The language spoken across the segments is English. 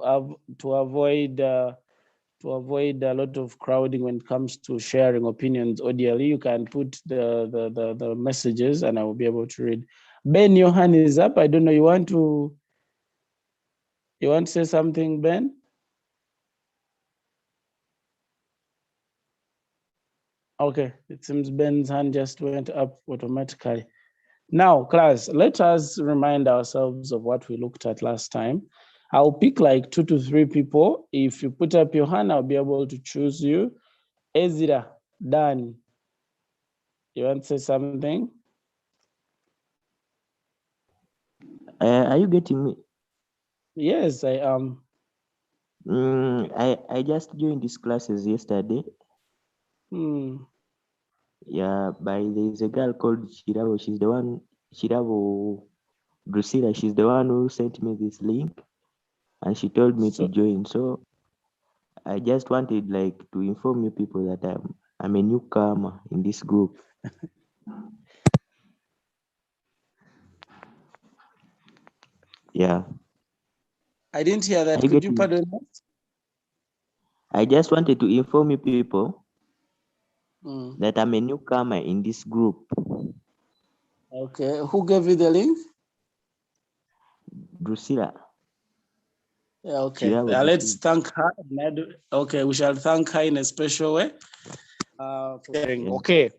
avoid a lot of crowding when it comes to sharing opinions audially, you can put the messages and I will be able to read. Ben, your hand is up. I don't know, you want to say something, Ben? Okay, it seems Ben's hand just went up automatically. Now, class, let us remind ourselves of what we looked at last time. I'll pick like 2 to 3 people. If you put up your hand, I'll be able to choose you. Ezra, Dan, you want to say something? Are you getting me? Yes, I am. I just joined these classes yesterday. Yeah, there's a girl called Shiravo. She's the one, Shiravo Drusilla. She's the one who sent me this link, and she told me to join. So I just wanted to inform you people that I'm a newcomer in this group. Yeah. I didn't hear that. Could you pardon me? I just wanted to inform you people that I'm a newcomer in this group. Okay. Who gave you the link? Drusilla. Yeah, okay. Let's thank her. Okay, we shall thank her in a special way. Okay.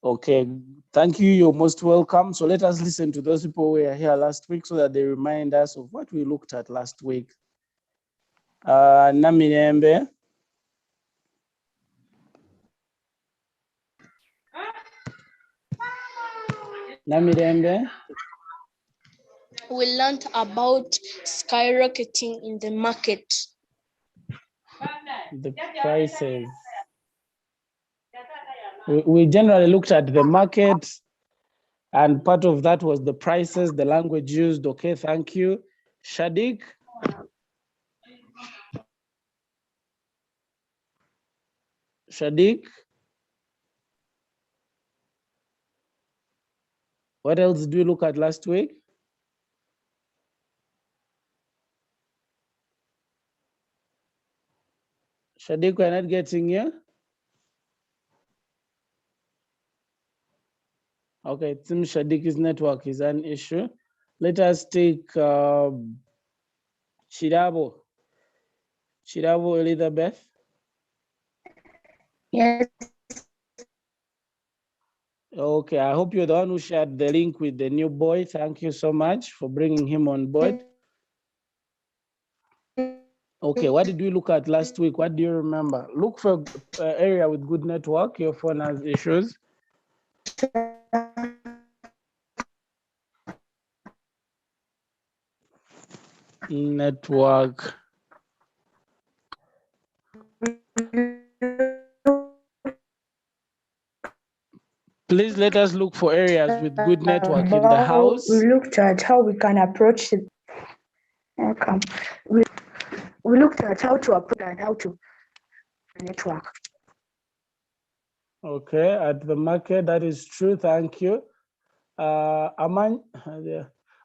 Okay. Thank you. You're most welcome. So let us listen to those people who were here last week so that they remind us of what we looked at last week. Namirembe. Namirembe. We learned about skyrocketing in the market. The prices. We generally looked at the market, and part of that was the prices, the language used. Okay, thank you. Shadik. Shadik. What else did we look at last week? Shadik, we're not getting you. Okay, it seems Shadik's network is an issue. Let us take Chirabo. Chirabo Elizabeth. Yes. Okay, I hope you're the one who shared the link with the new boy. Thank you so much for bringing him on board. Okay, what did we look at last week? What do you remember? Look for an area with good network. Your phone has issues. Network. Please let us look for areas with good network in the house. We looked at how we can approach it. Okay. We looked at how to approach and how to network. Okay, at the market, that is true. Thank you. Aman,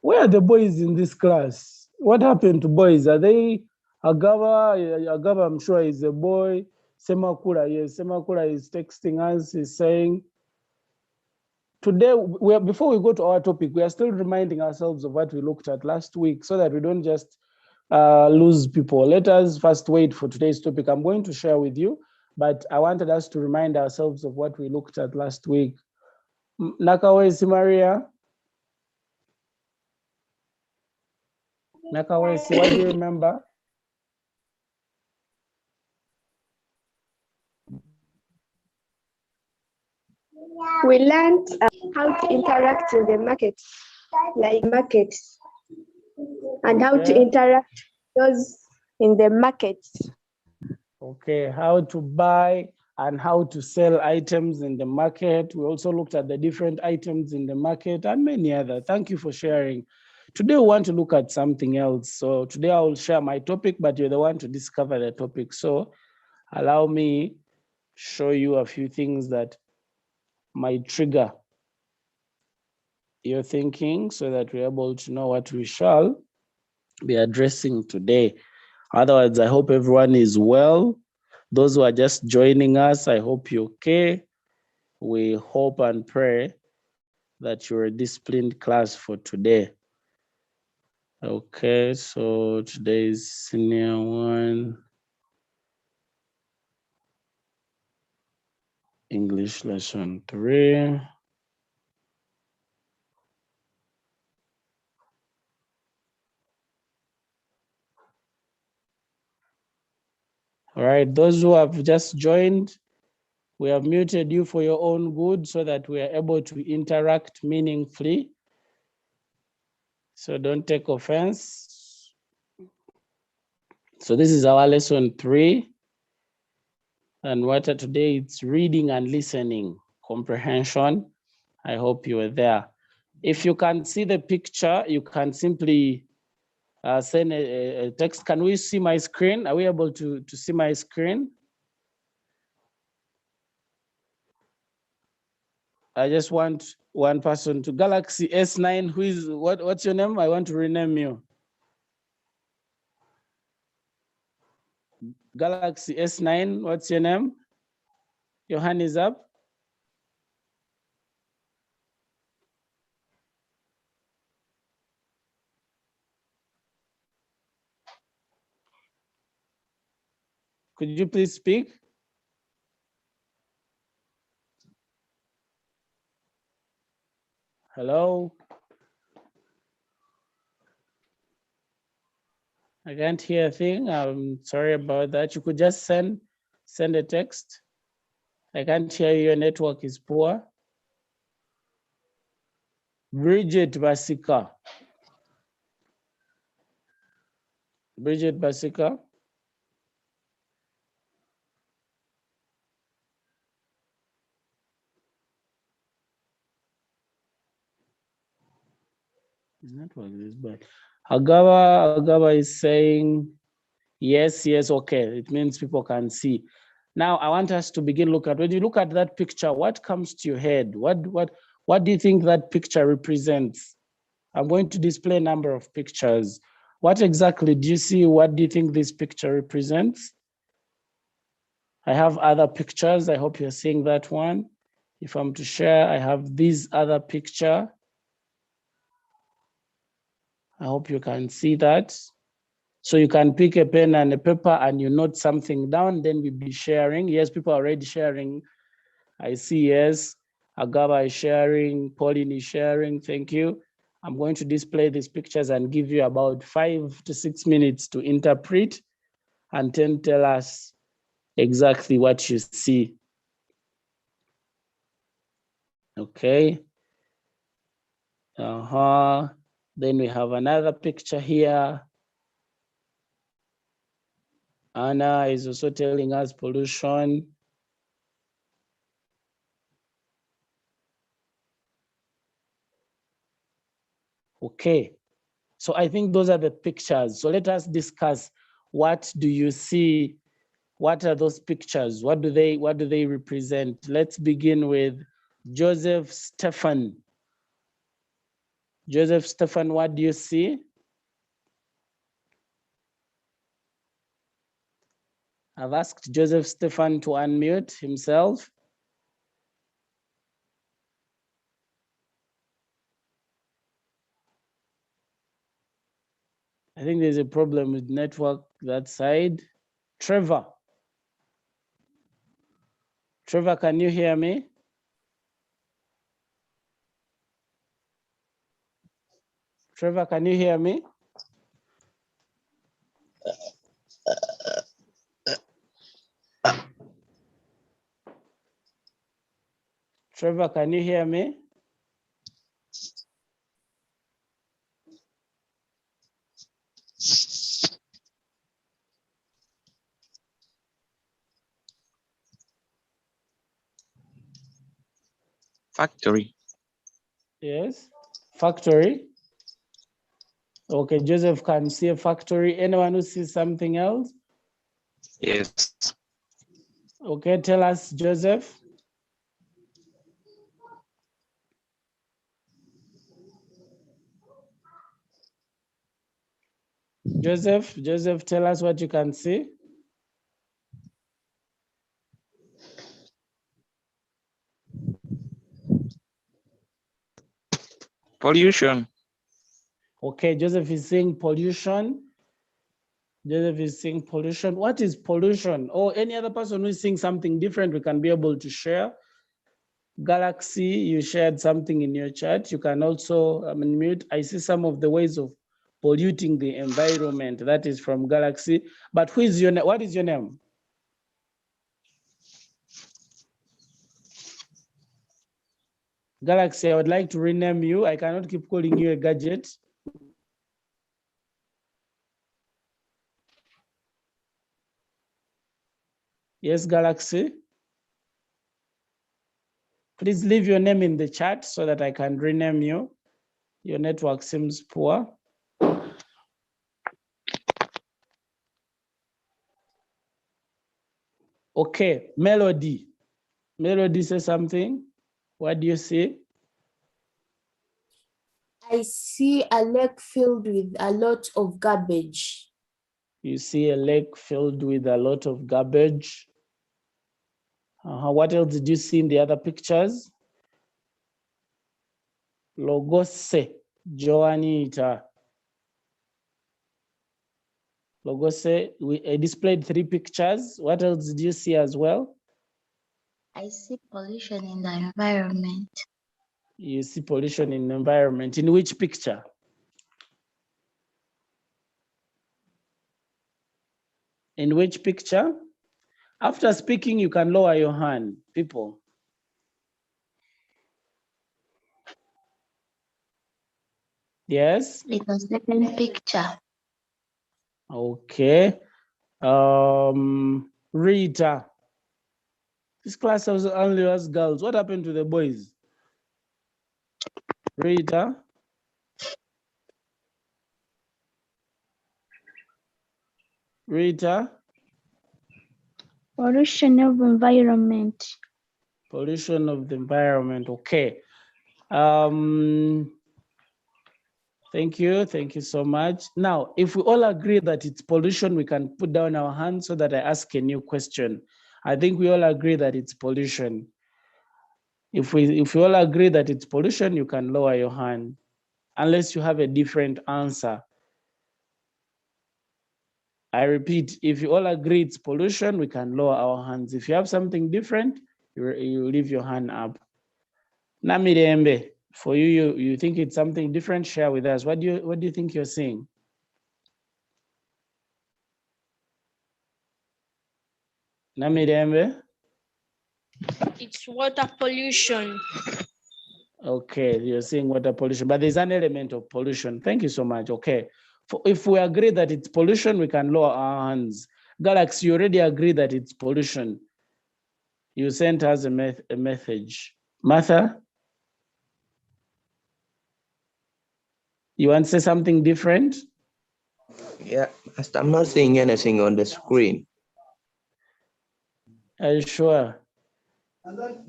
where are the boys in this class? What happened to boys? Are they Agaba? Agaba, I'm sure, is a boy. Semakura, yes, Semakura is texting us. He's saying, today, before we go to our topic, we are still reminding ourselves of what we looked at last week so that we don't just lose people. Let us first wait for today's topic. I'm going to share with you, but I wanted us to remind ourselves of what we looked at last week. Nakawesi Maria. Nakawesi, what do you remember? We learned how to interact in the market, like markets, and how to interact those in the market. Okay, how to buy and how to sell items in the market. We also looked at the different items in the market and many other. Thank you for sharing. Today we want to look at something else. So today I will share my topic, but you're the one to discover the topic. So allow me show you a few things that might trigger your thinking so that we're able to know what we shall be addressing today. Otherwise, I hope everyone is well. Those who are just joining us, I hope you're okay. We hope and pray that you're a disciplined class for today. Okay, so today is senior 1. English lesson 3. All right, those who have just joined, we have muted you for your own good so that we are able to interact meaningfully. So don't take offense. So this is our lesson 3. And what today it's reading and listening, comprehension. I hope you were there. If you can see the picture, you can simply send a text. Can we see my screen? Are we able to see my screen? I just want one person to Galaxy S9. Who is what's your name? I want to rename you. Galaxy S9, what's your name? Your hand is up. Could you please speak? Hello? I can't hear a thing. I'm sorry about that. You could just send a text. I can't hear you. Your network is poor. Bridget Basika. Bridget Basika. His network is bad. Agaba is saying yes, okay. It means people can see. Now I want us to begin look at, when you look at that picture, what comes to your head? What do you think that picture represents? I'm going to display a number of pictures. What exactly do you see? What do you think this picture represents? I have other pictures. I hope you're seeing that one. If I'm to share, I have this other picture. I hope you can see that. So you can pick a pen and a paper and you note something down, then we'll be sharing. Yes, people are already sharing. I see, yes. Agaba is sharing, Pauline is sharing, thank you. I'm going to display these pictures and give you about 5 to 6 minutes to interpret and then tell us exactly what you see. Okay. Then we have another picture here. Anna is also telling us pollution. Okay. So I think those are the pictures. So let us discuss, what do you see? What are those pictures? What do they represent? Let's begin with Joseph Stefan. Joseph Stefan, what do you see? I've asked Joseph Stefan to unmute himself. I think there's a problem with network that side. Trevor. Trevor, can you hear me? Trevor, can you hear me? Trevor, can you hear me? Factory. Yes. Factory. Okay, Joseph can see a factory. Anyone who sees something else? Yes. Okay, tell us, Joseph. Joseph, tell us what you can see. Pollution. Okay, Joseph is saying pollution. Joseph is saying pollution. What is pollution? Or any other person who is saying something different, we can be able to share. Galaxy, you shared something in your chat. You can also unmute. I see some of the ways of polluting the environment. That is from Galaxy. But who is your name? What is your name? Galaxy, I would like to rename you. I cannot keep calling you a gadget. Yes, Galaxy. Please leave your name in the chat so that I can rename you. Your network seems poor. Okay, Melody. Melody, say something. What do you see? I see a lake filled with a lot of garbage. You see a lake filled with a lot of garbage. What else did you see in the other pictures? Logose, Joanita. Logose, I displayed 3 pictures. What else did you see as well? I see pollution in the environment. You see pollution in the environment. In which picture? In which picture? After speaking, you can lower your hand, people. Yes? It's the second picture. Okay. Rita. This class was only us girls. What happened to the boys? Rita. Rita. Pollution of environment. Pollution of the environment. Okay. Thank you so much. Now, if we all agree that it's pollution, we can put down our hands so that I ask a new question. I think we all agree that it's pollution. If we all agree that it's pollution, you can lower your hand, unless you have a different answer. I repeat, if you all agree it's pollution, we can lower our hands. If you have something different, you leave your hand up. Namirembe, for you think it's something different, share with us. What do you think you're seeing? Namirembe? It's water pollution. Okay, you're seeing water pollution, but there's an element of pollution. Thank you so much. Okay, if we agree that it's pollution, we can lower our hands. Galaxy, you already agree that it's pollution. You sent us a message. Martha? You want to say something different? Yeah, I'm not seeing anything on the screen. Are you sure?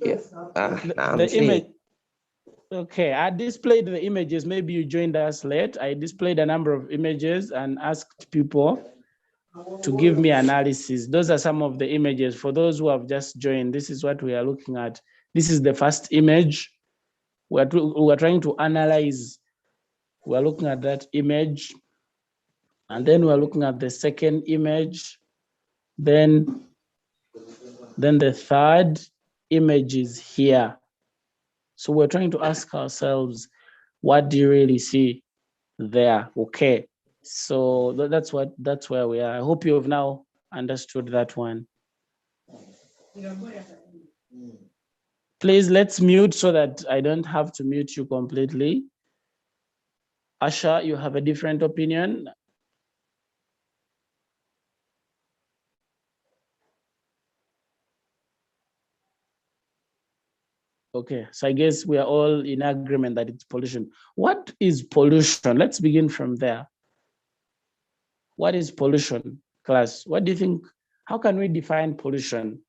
Yeah, the image. Okay, I displayed the images. Maybe you joined us late. I displayed a number of images and asked people to give me analysis. Those are some of the images. For those who have just joined, this is what we are looking at. This is the first image. We're trying to analyze. We're looking at that image. And then we're looking at the second image. Then the third image is here. So we're trying to ask ourselves, what do you really see there? Okay, so that's where we are. I hope you have now understood that one. Please, let's mute so that I don't have to mute you completely. Asha, you have a different opinion? Okay, so I guess we are all in agreement that it's pollution. What is pollution? Let's begin from there. What is pollution, class? What do you think? How can we define pollution?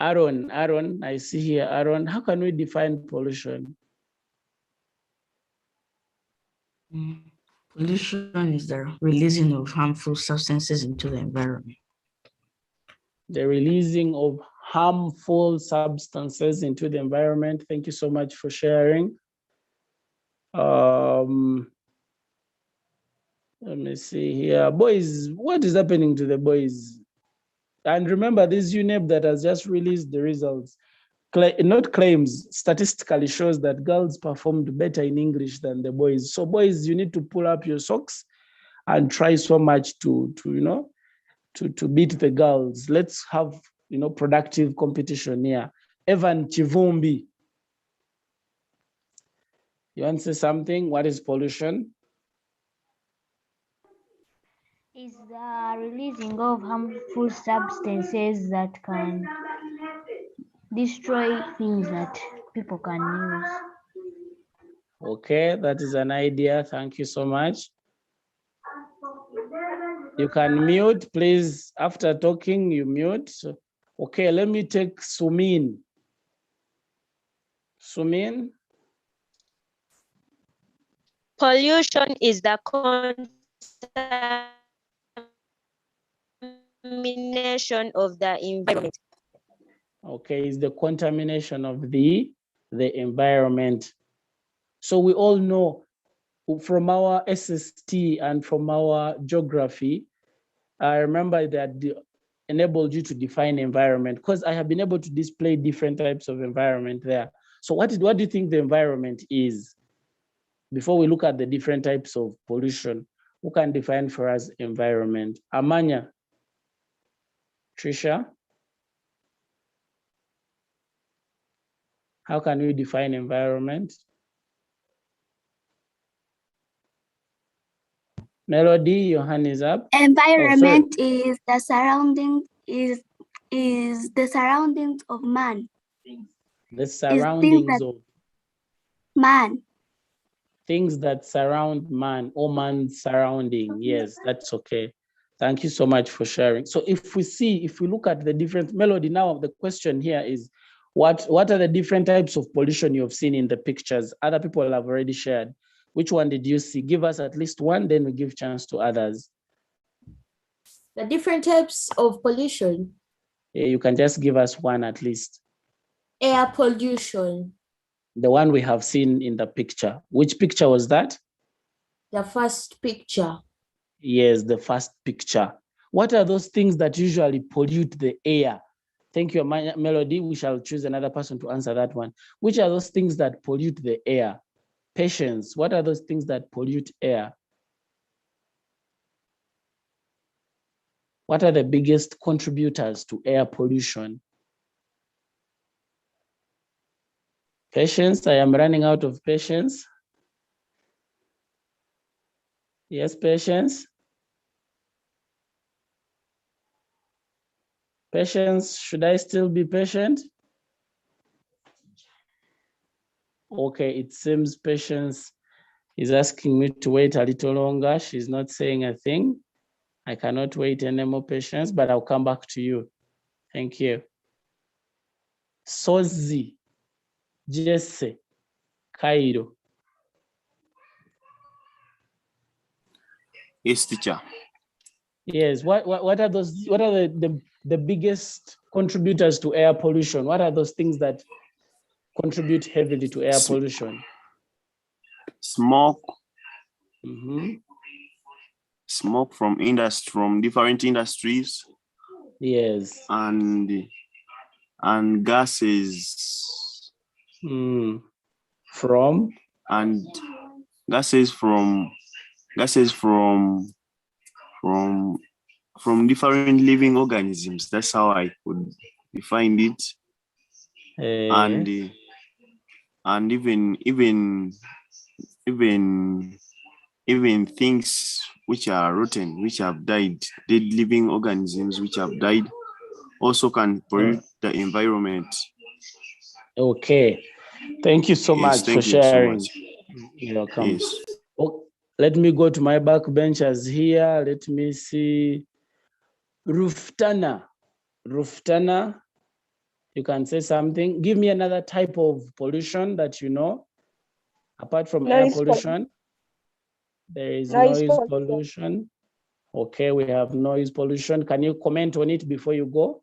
Aaron, I see here, Aaron, how can we define pollution? Pollution is the releasing of harmful substances into the environment. The releasing of harmful substances into the environment. Thank you so much for sharing. Let me see here. Boys, what is happening to the boys? And remember, this UNEP that has just released the results, not claims, statistically shows that girls performed better in English than the boys. So boys, you need to pull up your socks and try so much to beat the girls. Let's have, productive competition here. Evan Chivumbi, you want to say something? What is pollution? Is the releasing of harmful substances that can destroy things that people can use. Okay, that is an idea. Thank you so much. You can mute, please. After talking, you mute. Okay, let me take Sumin. Sumin? Pollution is the contamination of the environment. Okay, it's the contamination of the environment. So we all know from our SST and from our geography, I remember that enabled you to define environment, because I have been able to display different types of environment there. So what do you think the environment is? Before we look at the different types of pollution, who can define for us environment? Amanya, Trisha, how can we define environment? Melody, your hand is up. Environment is the surrounding is the surroundings of man. The surroundings of man. Things that surround man or man's surrounding. Yes, that's okay. Thank you so much for sharing. So if we look at the different Melody, now the question here is, what are the different types of pollution you've seen in the pictures? Other people have already shared. Which one did you see? Give us at least one, then we give chance to others. The different types of pollution. Yeah, you can just give us one at least. Air pollution. The one we have seen in the picture. Which picture was that? The first picture. Yes, the first picture. What are those things that usually pollute the air? Thank you, Melody. We shall choose another person to answer that one. Which are those things that pollute the air? Patience, what are those things that pollute air? What are the biggest contributors to air pollution? Patience, I am running out of patience. Yes, Patience. Patience, should I still be patient? Okay, it seems Patience is asking me to wait a little longer. She's not saying a thing. I cannot wait any more, Patience, but I'll come back to you. Thank you. Sozi, Jesse, Cairo. Yes, teacher. Yes, what are those? What are the biggest contributors to air pollution? What are those things that contribute heavily to air pollution? Smoke. Mm-hmm. Smoke from different industries. Yes. And gases. From? And gases from different living organisms. That's how I could define it. And even things which are rotten, which have died, dead living organisms which have died, also can pollute the environment. Okay, thank you so much for sharing. So much. You're welcome. Yes. Oh, let me go to my backbenchers here. Let me see. Ruftana, you can say something. Give me another type of pollution that you know, apart from air pollution. There is Noise noise pollution. pollution. Okay, we have noise pollution. Can you comment on it before you go?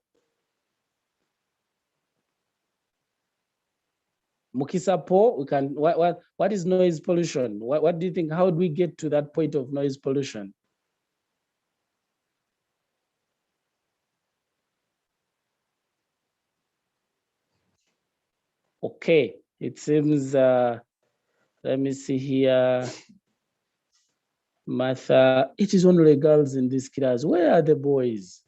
Mukisa Po, we can, what is noise pollution? What do you think? How do we get to that point of noise pollution? Okay, it seems, let me see here. Martha, it is only girls in this class. Where are the boys?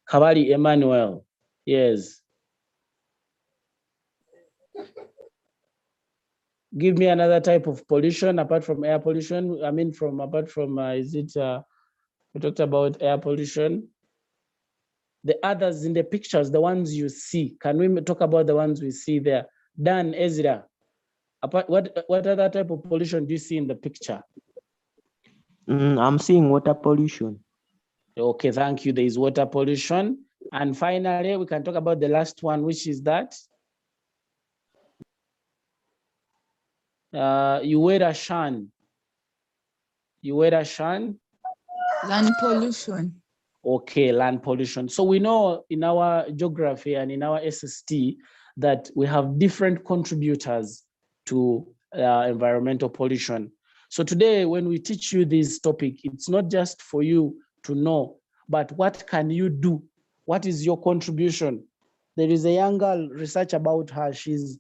Kabali Emmanuel, yes. Give me another type of pollution apart from air pollution. I mean, apart from, we talked about air pollution. The others in the pictures, the ones you see, can we talk about the ones we see there? Dan, Ezra, what other type of pollution do you see in the picture? I'm seeing water pollution. Okay, thank you. There is water pollution. And finally, we can talk about the last one, which is that Uwera-Shan. Uwera-Shan? Land pollution. Okay, land pollution. So we know in our geography and in our SST that we have different contributors to environmental pollution. So today, when we teach you this topic, it's not just for you to know, but what can you do? What is your contribution? There is a young girl, research about her. She's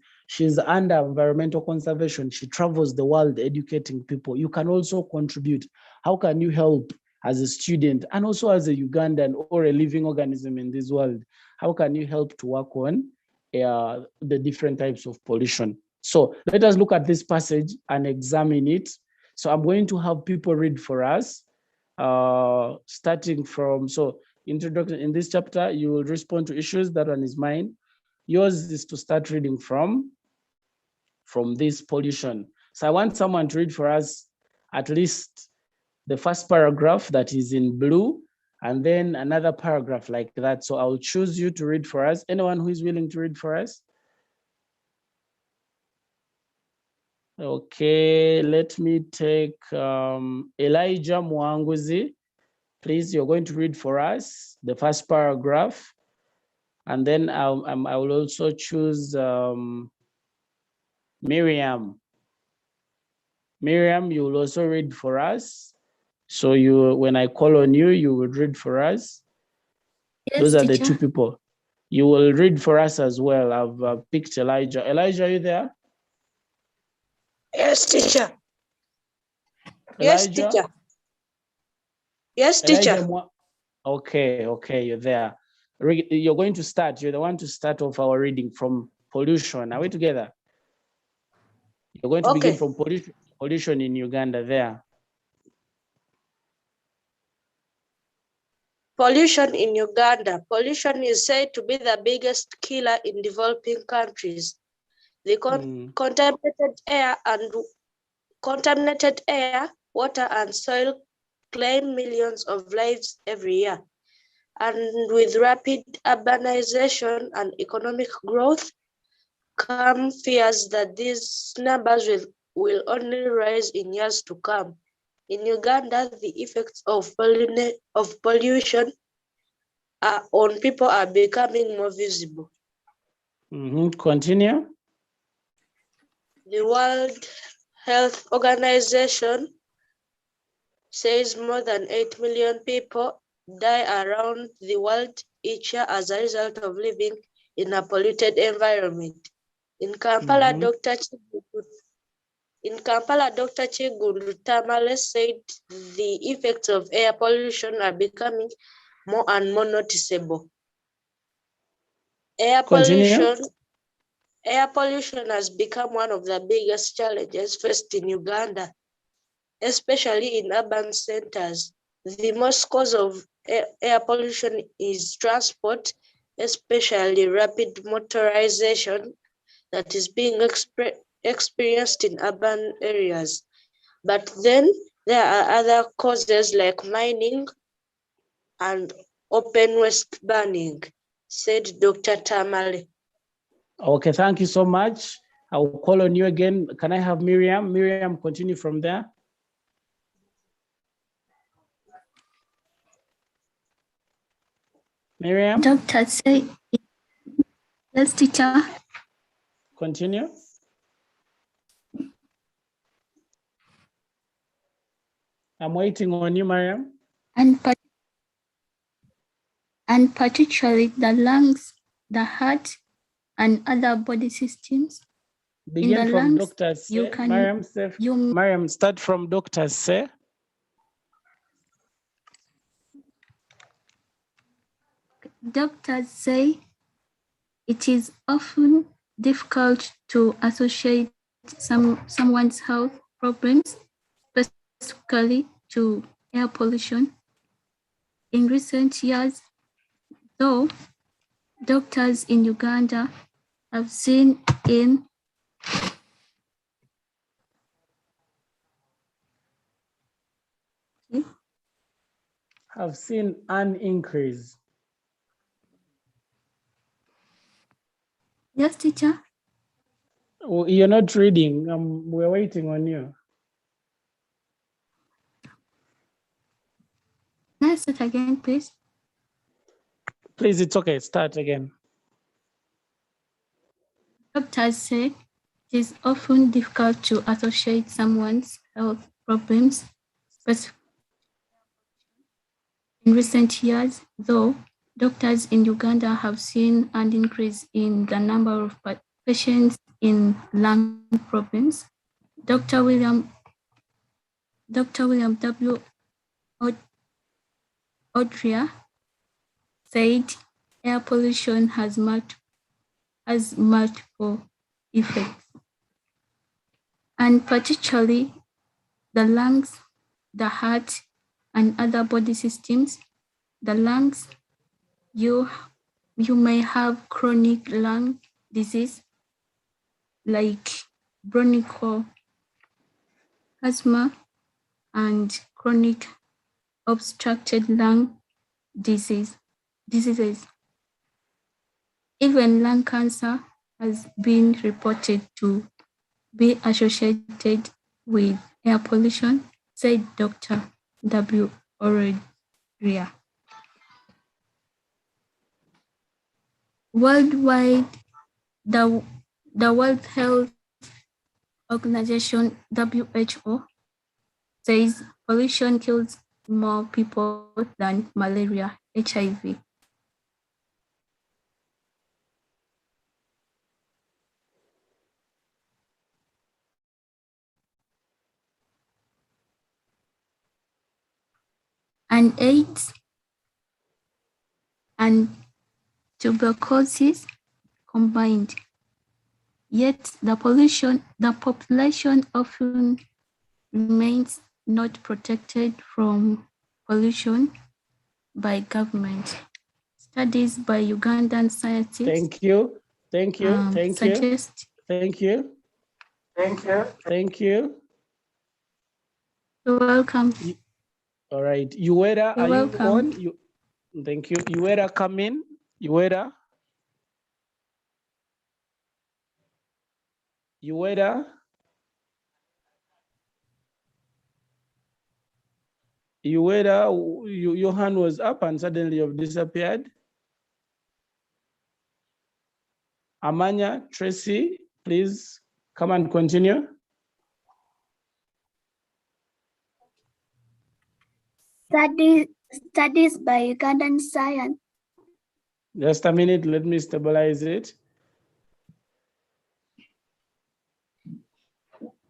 under environmental conservation. She travels the world educating people. You can also contribute. How can you help as a student and also as a Ugandan or a living organism in this world? How can you help to work on the different types of pollution? So let us look at this passage and examine it. So I'm going to have people read for us, starting from, so introduction in this chapter, you will respond to issues. That one is mine. Yours is to start reading from this pollution. So I want someone to read for us at least the first paragraph that is in blue, and then another paragraph like that. So I'll choose you to read for us. Anyone who is willing to read for us? Okay, let me take Elijah Mwanguzi. Please, you're going to read for us the first paragraph. And then I will also choose Miriam. Miriam, you will also read for us. So when I call on you, you will read for us. Yes, those are teacher. the two people. You will read for us as well. I've picked Elijah. Elijah, are you there? Yes, teacher. Elijah? Yes, teacher. Yes, teacher. Elijah, okay, you're there. You're going to start. You're the one to start off our reading from pollution. Are we together? You're going to begin from pollution in Uganda there. Pollution in Uganda. Pollution is said to be the biggest killer in developing countries. The contaminated air, water, and soil claim millions of lives every year. And with rapid urbanization and economic growth, come fears that these numbers will only rise in years to come. In Uganda, the effects of pollution on people are becoming more visible. Continue. The World Health Organization says more than 8 million people die around the world each year as a result of living in a polluted environment. In Kampala, Dr. Chigundu Tamale said the effects of air pollution are becoming more and more noticeable. Air pollution has become one of the biggest challenges faced in Uganda, especially in urban centers. The most cause of air pollution is transport, especially rapid motorization that is being experienced in urban areas. But then there are other causes like mining and open waste burning, said Dr. Tamale. Okay, thank you so much. I will call on you again. Can I have Miriam? Miriam, continue from there. Miriam? Doctor say, yes, teacher. Continue. I'm waiting on you, Miriam. And particularly the lungs, the heart, and other body systems. Begin in the from lungs, doctors. you can Miriam, start from doctors. Say. Doctors say it is often difficult to associate someone's health problems, specifically to air pollution. In recent years, though, doctors in Uganda have seen an increase. Yes, teacher. Oh, you're not reading. We're waiting on you. Can I start again, please? Please, it's okay. Start again. Doctors say it is often difficult to associate someone's health problems. In recent years, though, doctors in Uganda have seen an increase in the number of patients in lung problems. Dr. William W. Odria said air pollution has multiple effects, and particularly the lungs, the heart, and other body systems. The lungs, you may have chronic lung disease like bronchial asthma and chronic obstructed lung diseases. Even lung cancer has been reported to be associated with air pollution, said Dr. W. Odria. Worldwide, the World Health Organization, WHO, says pollution kills more people than malaria, HIV. And AIDS and tuberculosis combined. Yet the population often remains not protected from pollution by government. Studies by Ugandan scientists. Thank you. Thank you. Thank you. Suggest. Thank you. Thank you. Thank you. You're welcome. All right. Ueda, are welcome. you on? Thank you. Ueda, come in. Ueda. Ueda. Ueda, your hand was up and suddenly you've disappeared. Amanya, Tracy, please come and continue. Studies by Ugandan science. Just a minute, let me stabilize it.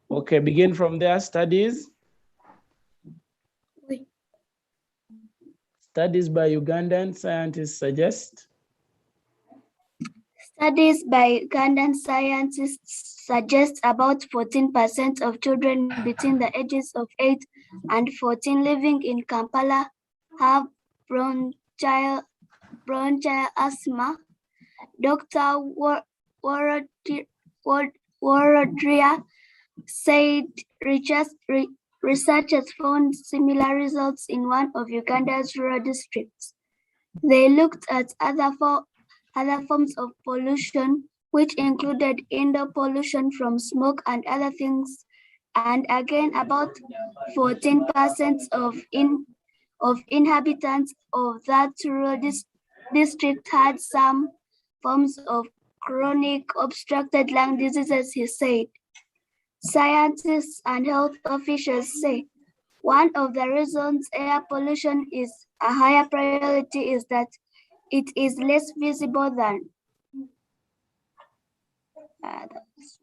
Okay, begin from there. Studies. Studies by Ugandan scientists suggest. Studies by Ugandan scientists suggest about 14% of children between the ages of 8 and 14 living in Kampala have bronchial asthma. Dr. Odria said researchers found similar results in one of Uganda's rural districts. They looked at other forms of pollution, which included indoor pollution from smoke and other things, and again about 14% of inhabitants of that rural district had some forms of chronic obstructed lung diseases, he said. Scientists and health officials say one of the reasons air pollution is a higher priority is that it is less visible than others.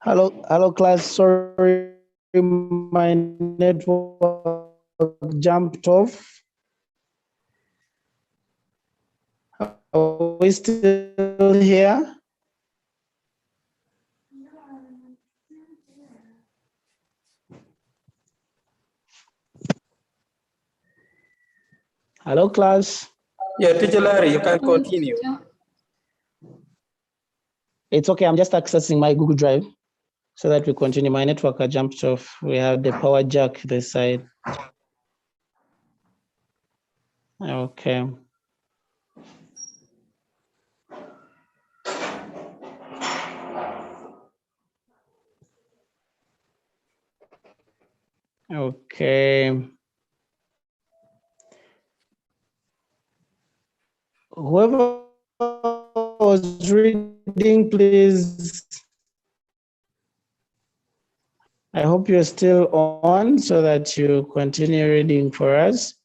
Hello, class. Sorry, my network jumped off. Are we still here? Hello, class. Yeah, teacher Larry, you can continue. It's okay. I'm just accessing my Google Drive so that we continue. My network jumped off. We have the power jack this side. Okay. Okay. Whoever was reading, please. I hope you're still on so that you continue reading for us.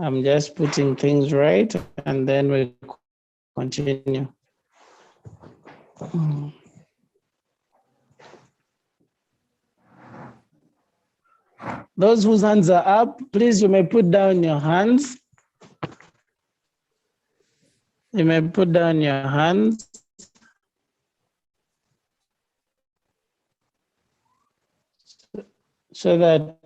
I'm just putting things right and then we continue. Those whose hands are up, please, you may put down your hands. You may put down your hands. So that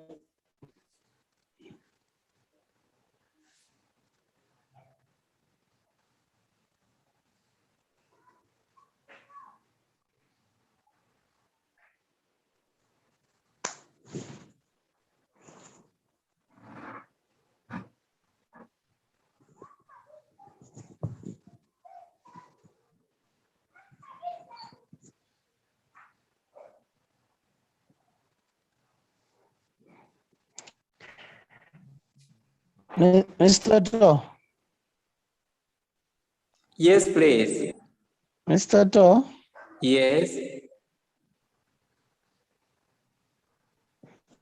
Mr. To. Yes, please. Mr. To. Yes.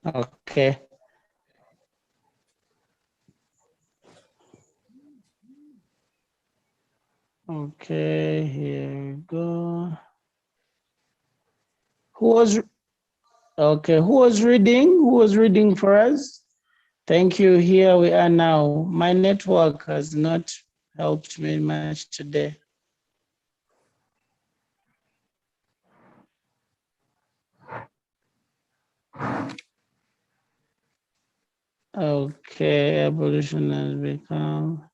Okay. Okay, here we go. Who was reading? Who was reading for us? Thank you. Here we are now. My network has not helped me much today. Okay, abolition has become.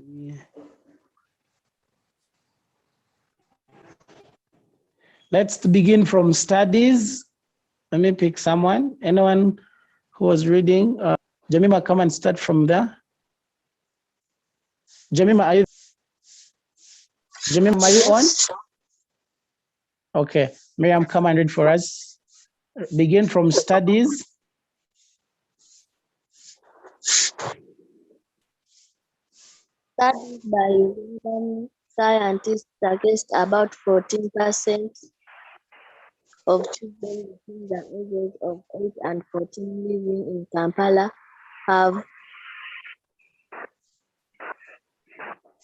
Yeah. Let's begin from studies. Let me pick someone. Anyone Who was reading? Jemima, come and start from there. Jemima, are you on? Okay, Miriam, come and read for us. Begin from studies. Studies by Ugandan scientists suggest about 14% of children between the ages of 8 and 14 living in Kampala have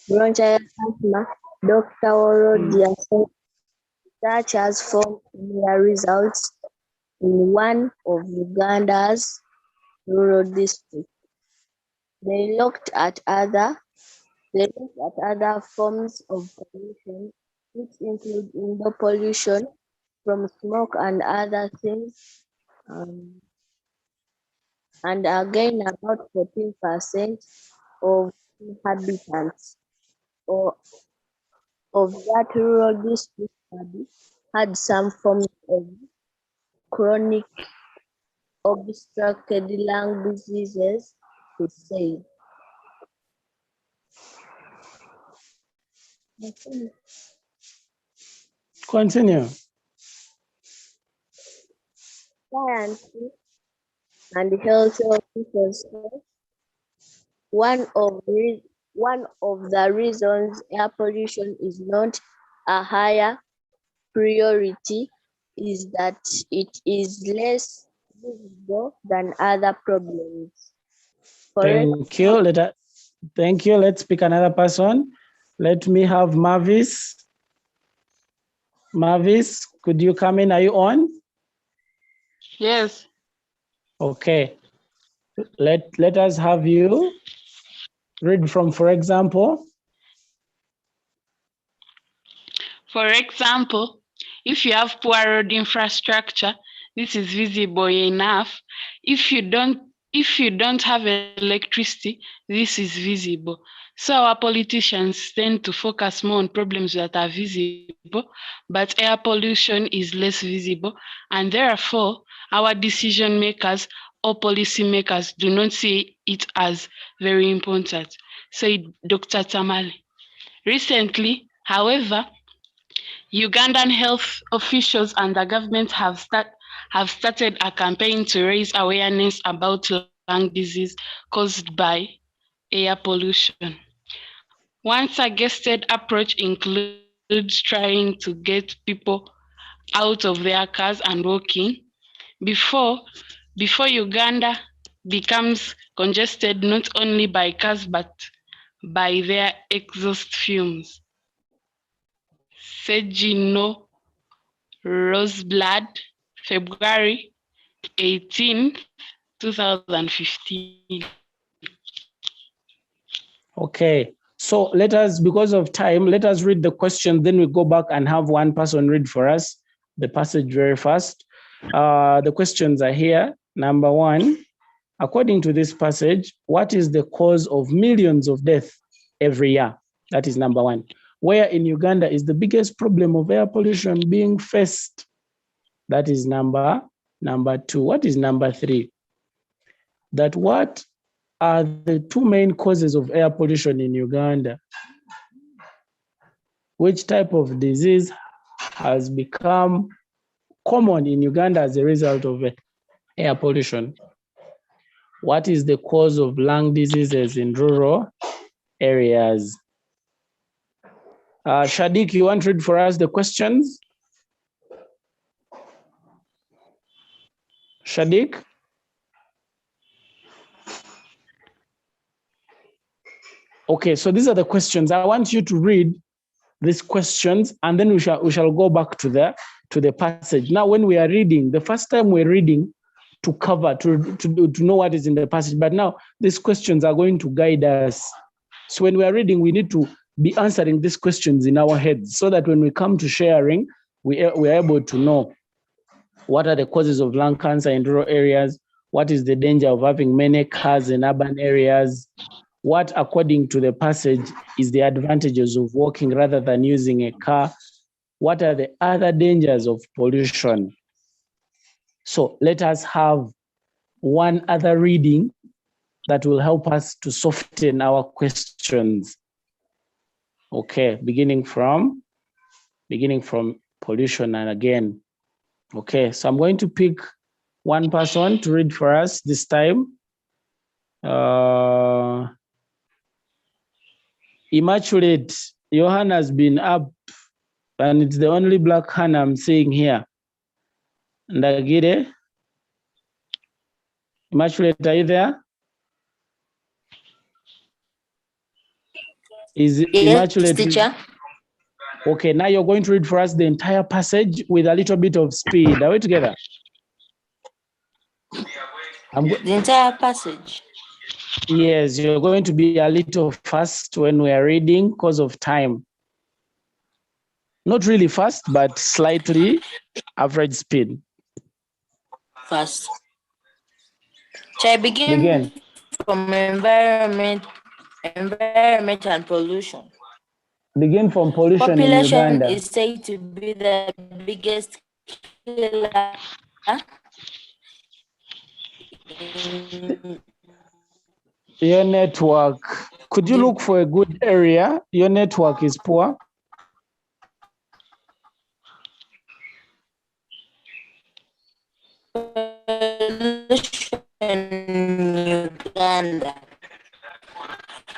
bronchial asthma. Dr. Orodia said such as found in their results in one of Uganda's rural districts. They looked at other forms of pollution, which include indoor pollution from smoke and other things, and again about 14% of inhabitants of that rural district had some form of chronic obstructed lung diseases, he said. Continue. Scientists and health officials say one of the reasons air pollution is not a higher priority is that it is less visible than other problems. Thank you. Thank you. Let's pick another person. Let me have Mavis. Mavis, could you come in? Are you on? Yes. Okay. Let us have you read from, for example. For example, if you have poor road infrastructure, this is visible enough. If you don't have electricity, this is visible. So our politicians tend to focus more on problems that are visible, but air pollution is less visible, and therefore our decision makers or policy makers do not see it as very important, said Dr. Tamale. Recently, however, Ugandan health officials and the government have started a campaign to raise awareness about lung disease caused by air pollution. One suggested approach includes trying to get people out of their cars and walking before Uganda becomes congested not only by cars but by their exhaust fumes. Segino Roseblood, February 18, 2015. Okay, so let us, because of time, let us read the question, then we go back and have one person read for us the passage very fast. The questions are here. Number one, according to this passage, what is the cause of millions of deaths every year? That is number one. Where in Uganda is the biggest problem of air pollution being faced? That is number two. What is number three? That what are the two main causes of air pollution in Uganda? Which type of disease has become common in Uganda as a result of air pollution? What is the cause of lung diseases in rural areas? Shadik, you want to read for us the questions? Shadik? Okay, so these are the questions. I want you to read these questions, and then we shall go back to the passage. Now, when we are reading, the first time we're reading to cover, to know what is in the passage, but now these questions are going to guide us. So when we are reading, we need to be answering these questions in our heads so that when we come to sharing, we are able to know what are the causes of lung cancer in rural areas, what is the danger of having many cars in urban areas, what, according to the passage, is the advantages of walking rather than using a car, what are the other dangers of pollution. So let us have one other reading that will help us to soften our questions. Okay, beginning from pollution and again. Okay, so I'm going to pick one person to read for us this time. Immaculate, your hand has been up and it's the only black hand I'm seeing here. Ndagire, Immaculate, are you there? Is Immaculate? Yes, teacher. Okay, now you're going to read for us the entire passage with a little bit of speed. Are we together? The entire passage. Yes, you're going to be a little fast when we are reading because of time. Not really fast, but slightly average speed. Fast. Shall I begin from environment and pollution? Begin from pollution in Uganda. Population is said to be the biggest killer Your network. Could you look for a good area? Your network is poor. Uganda.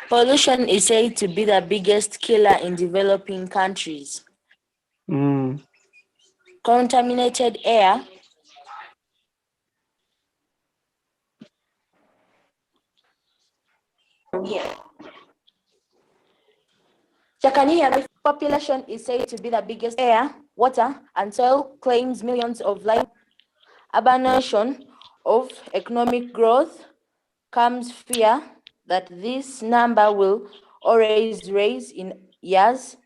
Pollution is said to be the biggest killer in developing countries. Contaminated air Can you hear me? Population is said to be the biggest air, water, and soil claims millions of lives. Abandonation of economic growth comes fear that this number will always rise in years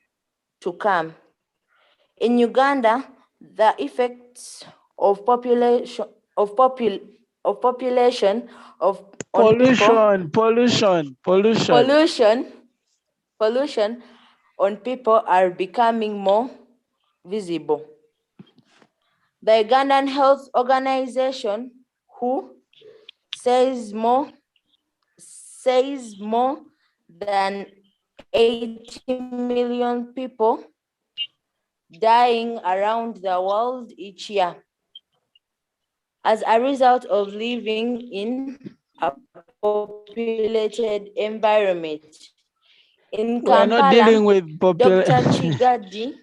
to come. In Uganda, the effects of pollution on people are becoming more visible. The Ugandan Health Organization, WHO, says more than 80 million people dying around the world each year as a result of living in a populated environment. In Kampala, Dr. Chigadi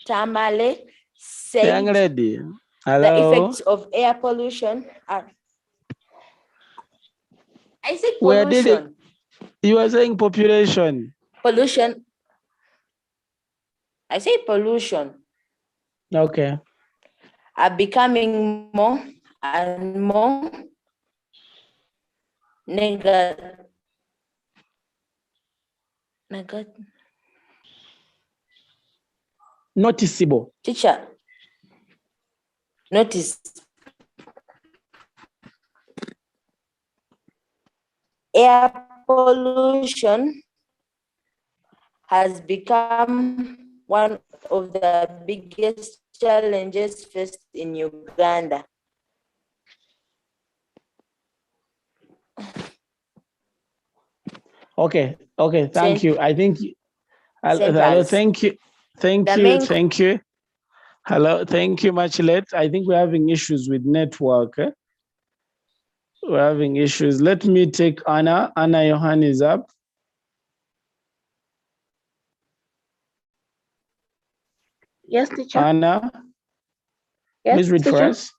Tamale said the effects of air pollution are... I said pollution. You are saying population. Pollution. I say pollution. Okay. Are becoming more and more noticeable. Teacher, notice. Air pollution has become one of the biggest challenges faced in Uganda. Okay, thank you. I think, hello, thank you. Hello, thank you, Machilet. I think we're having issues with network. We're having issues. Let me take Anna. Anna, your hand is up. Yes, teacher. Anna, yes, please read teacher. for us.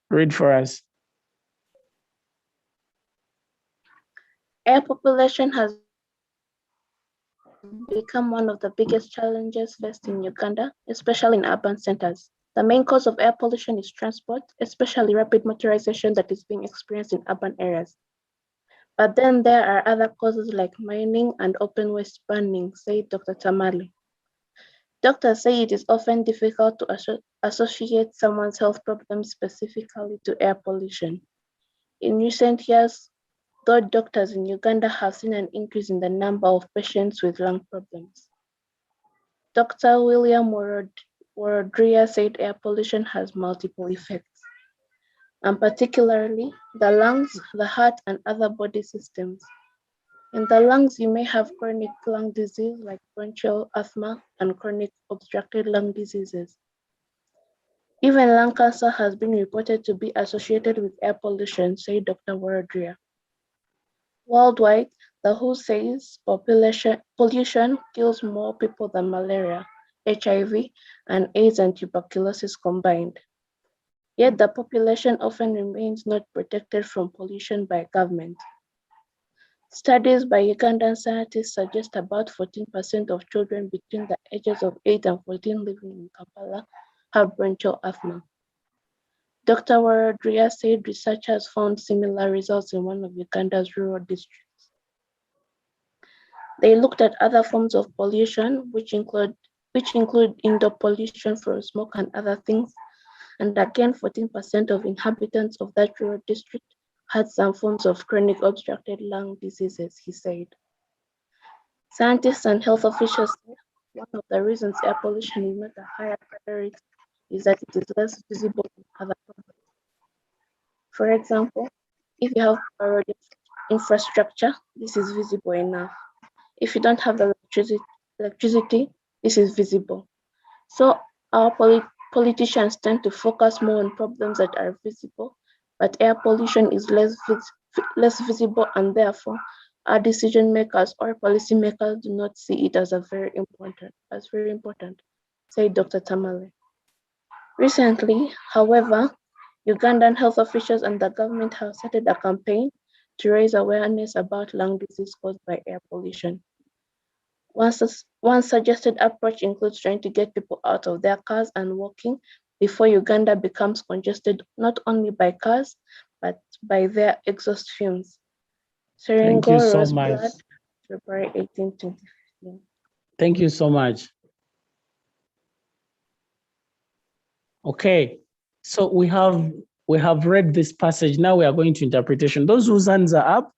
Read for us. Air population has become one of the biggest challenges faced in Uganda, especially in urban centers. The main cause of air pollution is transport, especially rapid motorization that is being experienced in urban areas. But then there are other causes like mining and open waste burning, said Dr. Tamale. Doctors say it is often difficult to associate someone's health problems specifically to air pollution. In recent years, though doctors in Uganda have seen an increase in the number of patients with lung problems. Dr. William Warodria said air pollution has multiple effects. and particularly the lungs, the heart, and other body systems. In the lungs, you may have chronic lung disease like bronchial asthma and chronic obstructive lung diseases. Even lung cancer has been reported to be associated with air pollution, said Dr. Waradria. Worldwide, the WHO says pollution kills more people than malaria, HIV, and AIDS and tuberculosis combined. Yet the population often remains not protected from pollution by government. Studies by Ugandan scientists suggest about 14% of children between the ages of 8 and 14 living in Kampala have bronchial asthma. Dr. Waradria said researchers found similar results in one of Uganda's rural districts. They looked at other forms of pollution, which include indoor pollution from smoke and other things, and again 14% of inhabitants of that rural district had some forms of chronic obstructive lung diseases, he said. Scientists and health officials say one of the reasons air pollution is not a higher priority is that it is less visible than other problems. For example, if you have road infrastructure, this is visible enough. If you don't have the electricity, this is visible. So our politicians tend to focus more on problems that are visible, but air pollution is less visible, and therefore our decision makers or policy makers do not see it as very important, said Dr. Tamale. Recently, however, Ugandan health officials and the government have started a campaign to raise awareness about lung disease caused by air pollution. One suggested approach includes trying to get people out of their cars and walking before Uganda becomes congested not only by cars, but by their exhaust fumes. Thank you so Rose much. Blood, February 18, 2015. Thank you so much. Okay, so we have read this passage. Now we are going to interpretation. Those whose hands are up,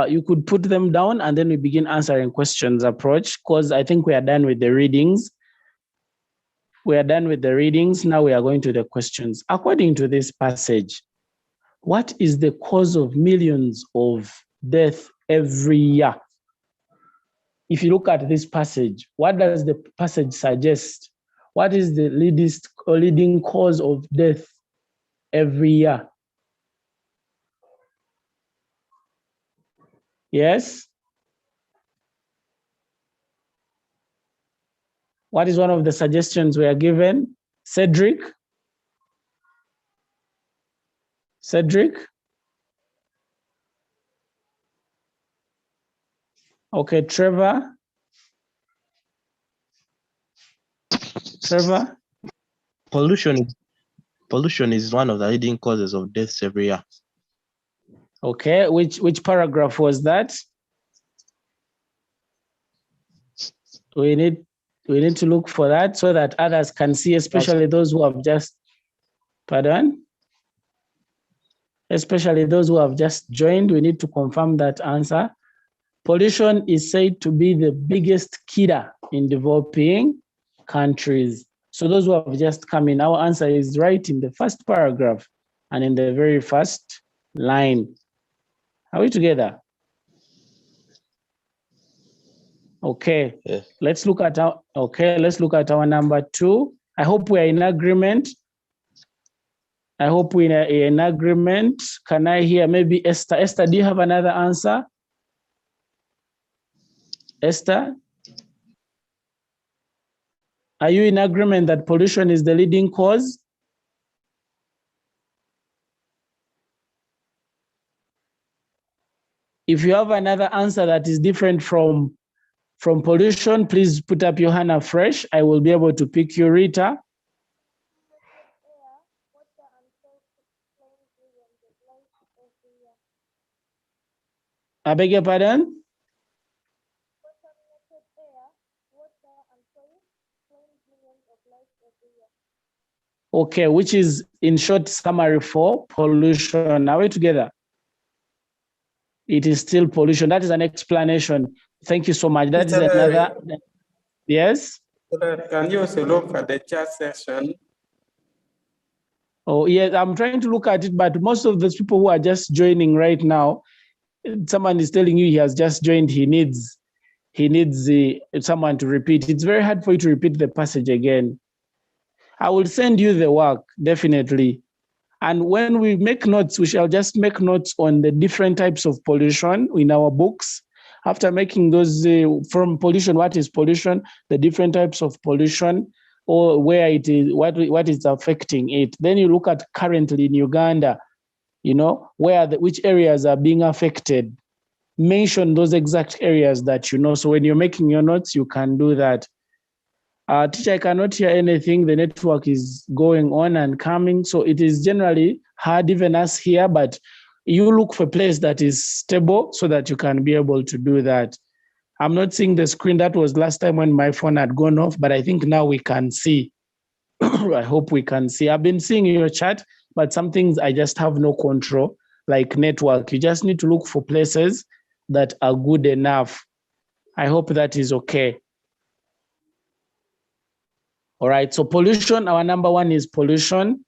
you could put them down and then we begin answering questions approach, because I think we are done with the readings. We are done with the readings. Now we are going to the questions. According to this passage, what is the cause of millions of deaths every year? If you look at this passage, what does the passage suggest? What is the leading cause of death every year? Yes? What is one of the suggestions we are given? Cedric? Cedric? Okay, Trevor? Trevor? Pollution is one of the leading causes of deaths every year. Okay, which paragraph was that? We need to look for that so that others can see, especially those who have just, pardon? Especially those who have just joined, we need to confirm that answer. Pollution is said to be the biggest killer in developing countries. So those who have just come in, our answer is right in the first paragraph and in the very first line. Are we together? Okay. Yes. Let's look at our number 2. I hope we are in agreement. I hope we are in agreement. Can I hear maybe Esther? Esther, do you have another answer? Esther? Are you in agreement that pollution is the leading cause? If you have another answer that is different from pollution, please put up your hand afresh. I will be able to pick you, Rita. I beg your pardon? Okay, which is in short summary for pollution. Are we together? It is still pollution. That is an explanation. Thank you so much. That is another. Yes? Can you also look at the chat session? Oh, yes, I'm trying to look at it, but most of those people who are just joining right now, someone is telling you he has just joined, he needs someone to repeat. It's very hard for you to repeat the passage again. I will send you the work, definitely. And when we make notes, we shall just make notes on the different types of pollution in our books. After making those from pollution, what is pollution, the different types of pollution, or where it is, what is affecting it. Then you look at currently in Uganda, which areas are being affected. Mention those exact areas that you know. So when you're making your notes, you can do that. Teacher, I cannot hear anything. The network is going on and coming. So it is generally hard, even us here, but you look for a place that is stable so that you can be able to do that. I'm not seeing the screen. That was last time when my phone had gone off, but I think now we can see. I hope we can see. I've been seeing your chat, but some things I just have no control, like network. You just need to look for places that are good enough. I hope that is okay. All right, so pollution, our number one is pollution.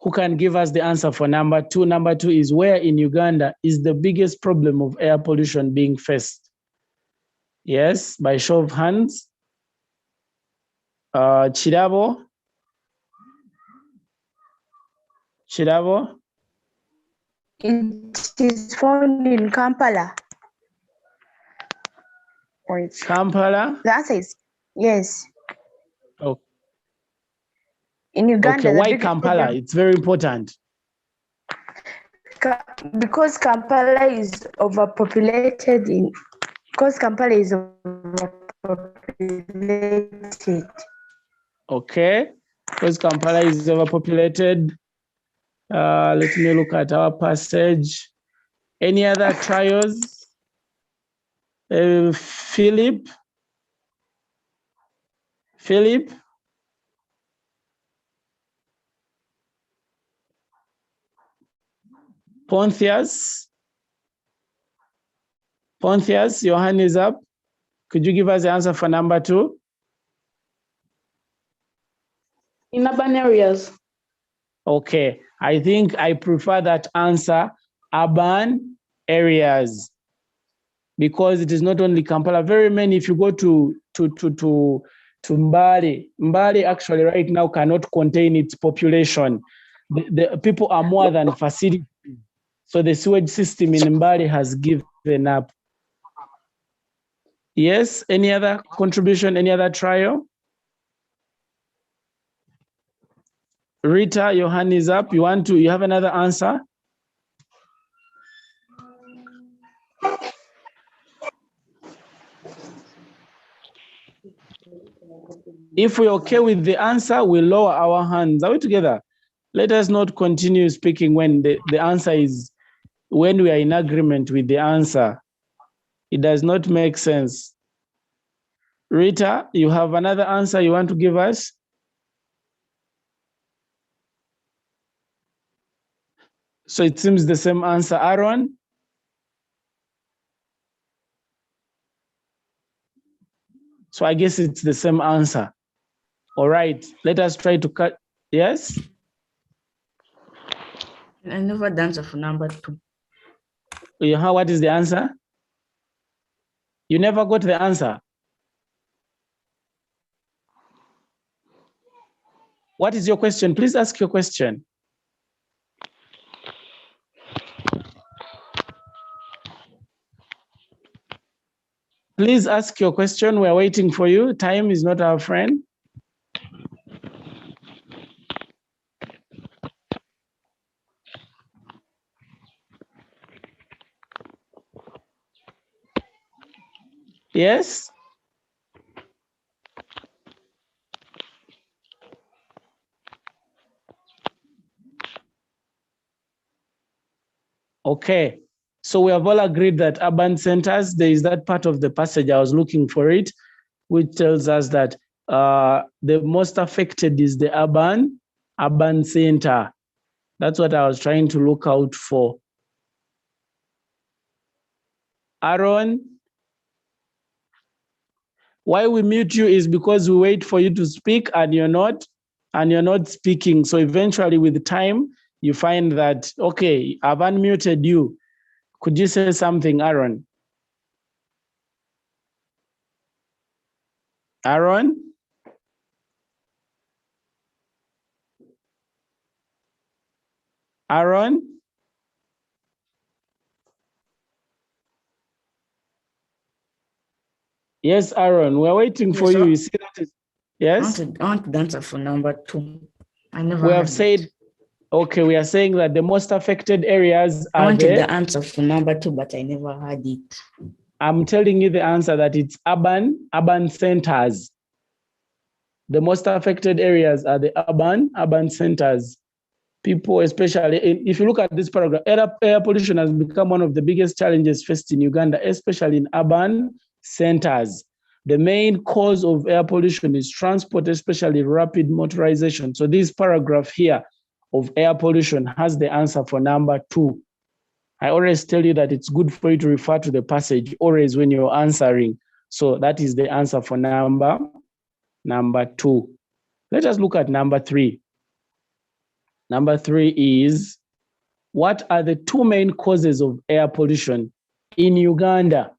Who can give us the answer for number two? Number two is where in Uganda is the biggest problem of air pollution being faced? Yes, by show of hands. Chirabo? Chirabo? It is found in Kampala. Wait. Kampala? The answer is yes. Oh. In Uganda, Okay, the why biggest Kampala? problem- It's very important. Because Kampala is overpopulated because Kampala is overpopulated. Okay, because Kampala is overpopulated. Let me look at our passage. Any other trials? Philip? Pontius, your hand is up. Could you give us the answer for number two? In urban areas. Okay, I think I prefer that answer, urban areas, because it is not only Kampala. Very many, if you go to Mbale actually right now cannot contain its population. The people are more than facilities. So the sewage system in Mbale has given up. Yes, any other contribution, any other trial? Rita, your hand is up. You have another answer? If we're okay with the answer, we lower our hands. Are we together? Let us not continue speaking when the answer is, when we are in agreement with the answer. It does not make sense. Rita, you have another answer you want to give us? So it seems the same answer. Aaron? So I guess it's the same answer. All right, let us try to cut. Yes? I never the answer for number two. What is the answer? You never got the answer. What is your question? Please ask your question. Please ask your question. We're waiting for you. Time is not our friend. Yes? Okay. So we have all agreed that urban centers, there is that part of the passage, I was looking for it, which tells us that the most affected is the urban center. That's what I was trying to look out for. Aaron, why we mute you is because we wait for you to speak and you're not and you're not speaking. So eventually with time, you find that, okay, I've unmuted you. Could you say something, Aaron? Aaron? Aaron? Yes, Aaron, we're waiting for you. sir. You see that? Yes? I want the answer for number 2. I never We have heard said, it. okay, we are saying that the most affected areas I are wanted the the answer for number 2, but I never heard it. I'm telling you the answer that it's urban centers. The most affected areas are the urban centers. People, especially, if you look at this paragraph, air pollution has become one of the biggest challenges faced in Uganda, especially in urban centers. The main cause of air pollution is transport, especially rapid motorization. So this paragraph here of air pollution has the answer for number 2. I always tell you that it's good for you to refer to the passage always when you're answering. So that is the answer for number 2. Let us look at number 3. Number 3 is, what are the 2 main causes of air pollution in Uganda?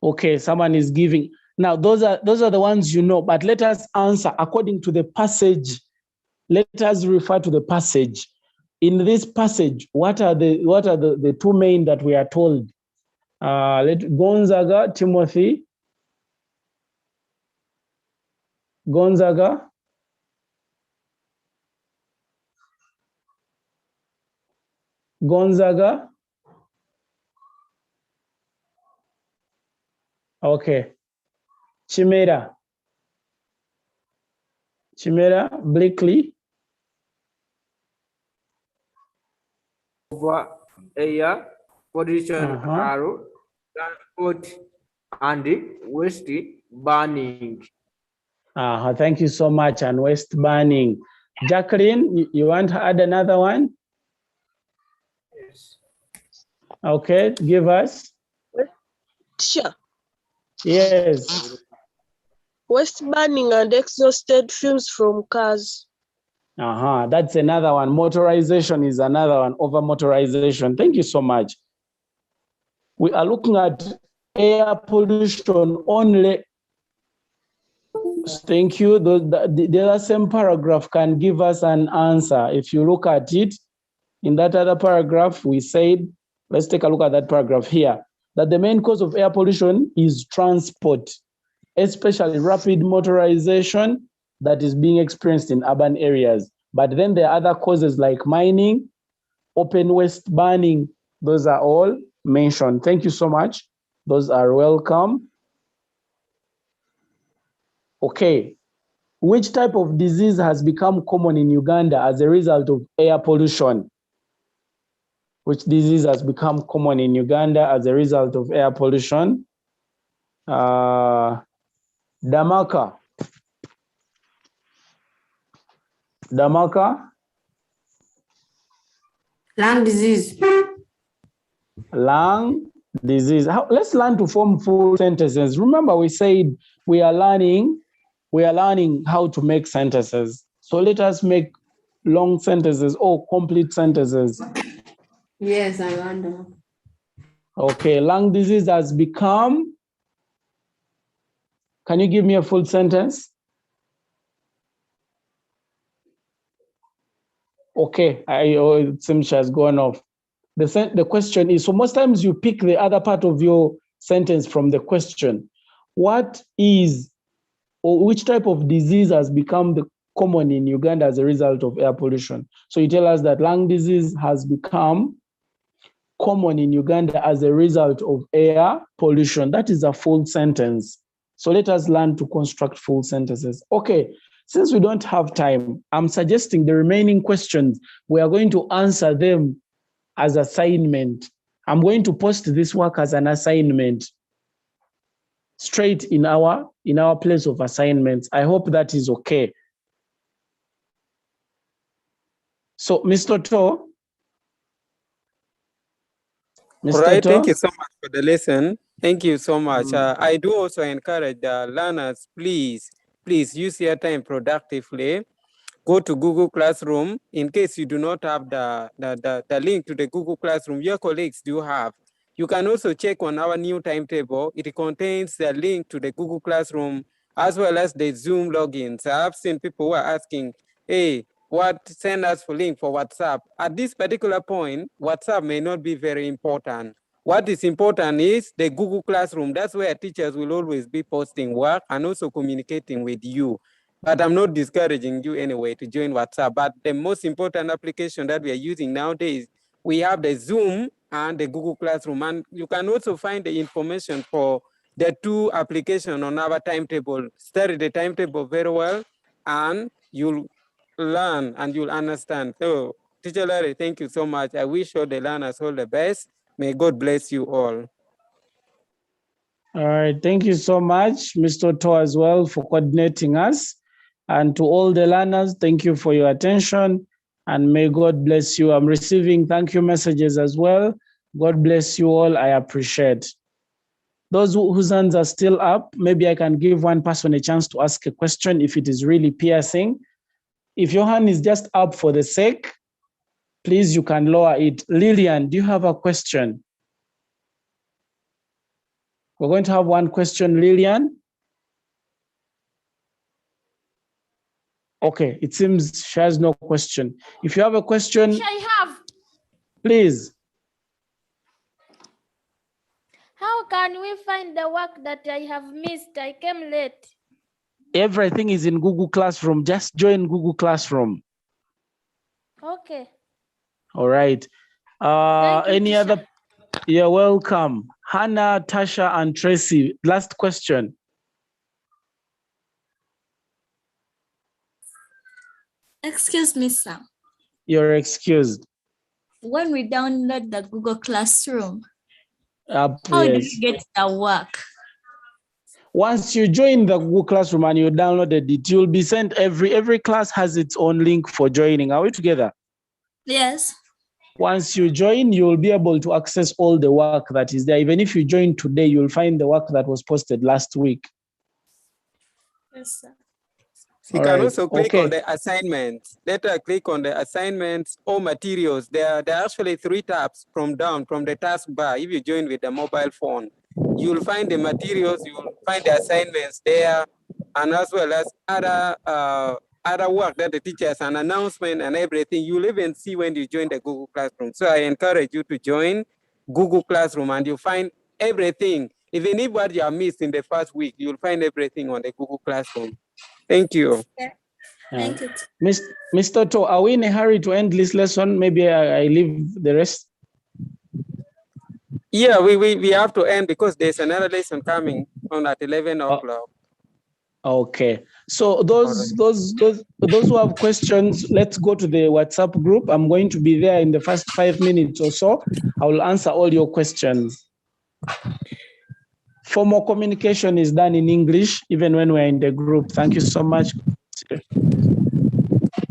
Okay, someone is giving. Now, those are the ones you know, but let us answer according to the passage. Let us refer to the passage. In this passage, what are the 2 main that we are told? Gonzaga, Timothy. Gonzaga. Gonzaga. Okay. Chimera. Blakely. Over air pollution are transport and waste burning. Thank you so much. And waste burning. Jacqueline, you want to add another one? Yes. Okay, give us. Sure. Yes. Waste burning and exhausted fumes from cars. That's another one. Motorization is another one. Over motorization. Thank you so much. We are looking at air pollution only. Thank you. The other same paragraph can give us an answer. If you look at it, in that other paragraph, we said, let's take a look at that paragraph here, that the main cause of air pollution is transport, especially rapid motorization that is being experienced in urban areas. But then there are other causes like mining, open waste burning. Those are all mentioned. Thank you so much. Those are welcome. Okay. Which type of disease has become common in Uganda as a result of air pollution? Which disease has become common in Uganda as a result of air pollution? Damaka. Lung disease. Lung disease. Let's learn to form full sentences. Remember, we said we are learning how to make sentences. So let us make long sentences or complete sentences. Yes, I wonder. Okay, lung disease has become. Can you give me a full sentence? Okay, it seems she has gone off. The question is, so most times you pick the other part of your sentence from the question. What is, or which type of disease has become common in Uganda as a result of air pollution? So you tell us that lung disease has become common in Uganda as a result of air pollution. That is a full sentence. So let us learn to construct full sentences. Okay, since we don't have time, I'm suggesting the remaining questions, we are going to answer them as assignment. I'm going to post this work as an assignment straight in our place of assignments. I hope that is okay. So, Mr. To, All right, thank you so much for the lesson. Thank you so much. I do also encourage the learners, please use your time productively. Go to Google Classroom. In case you do not have the link to the Google Classroom, your colleagues do have. You can also check on our new timetable. It contains the link to the Google Classroom as well as the Zoom logins. I've seen people who are asking, hey, send us for link for WhatsApp. At this particular point, WhatsApp may not be very important. What is important is the Google Classroom. That's where teachers will always be posting work and also communicating with you. But I'm not discouraging you anyway to join WhatsApp. But the most important application that we are using nowadays, we have the Zoom and the Google Classroom. And you can also find the information for the two applications on our timetable. Study the timetable very well, and you'll learn and you'll understand. So, Teacher Larry, thank you so much. I wish all the learners all the best. May God bless you all. All right, thank you so much, Mr. To, as well, for coordinating us. And to all the learners, thank you for your attention, and may God bless you. I'm receiving thank you messages as well. God bless you all, I appreciate. Those whose hands are still up, maybe I can give one person a chance to ask a question if it is really piercing. If your hand is just up for the sake, please, you can lower it. Lillian, do you have a question? We're going to have one question, Lillian. Okay, it seems she has no question. If you have a question, I have. please. How can we find the work that I have missed? I came late. Everything is in Google Classroom. Just join Google Classroom. Okay. All right. Thank you, Any teacher. other? You're welcome. Hannah, Tasha, and Tracy. Last question. Excuse me, sir. You're excused. When we download the Google Classroom, How do you get the work? Once you join the Google Classroom and you downloaded it, you'll be sent every class has its own link for joining. Are we together? Yes. Once you join, you'll be able to access all the work that is there. Even if you join today, you'll find the work that was posted last week. Yes, sir. You All can right. also click on Okay. the assignments. Later, click on the assignments or materials. There are actually 3 tabs from down from the taskbar. If you join with the mobile phone, you'll find the materials, you'll find the assignments there, and as well as other work that the teachers, an announcement and everything. You'll even see when you join the Google Classroom. So I encourage you to join Google Classroom, and you'll find everything. Even if what you have missed in the first week, you'll find everything on the Google Classroom. Thank you. Thank you. Mr. To, are we in a hurry to end this lesson? Maybe I leave the rest. Yeah, we have to end because there's another lesson coming on at 11 o'clock. Okay. So those who have questions, let's go to the WhatsApp group. I'm going to be there in the first 5 minutes or so. I will answer all your questions. Formal communication is done in English, even when we're in the group. Thank you so much.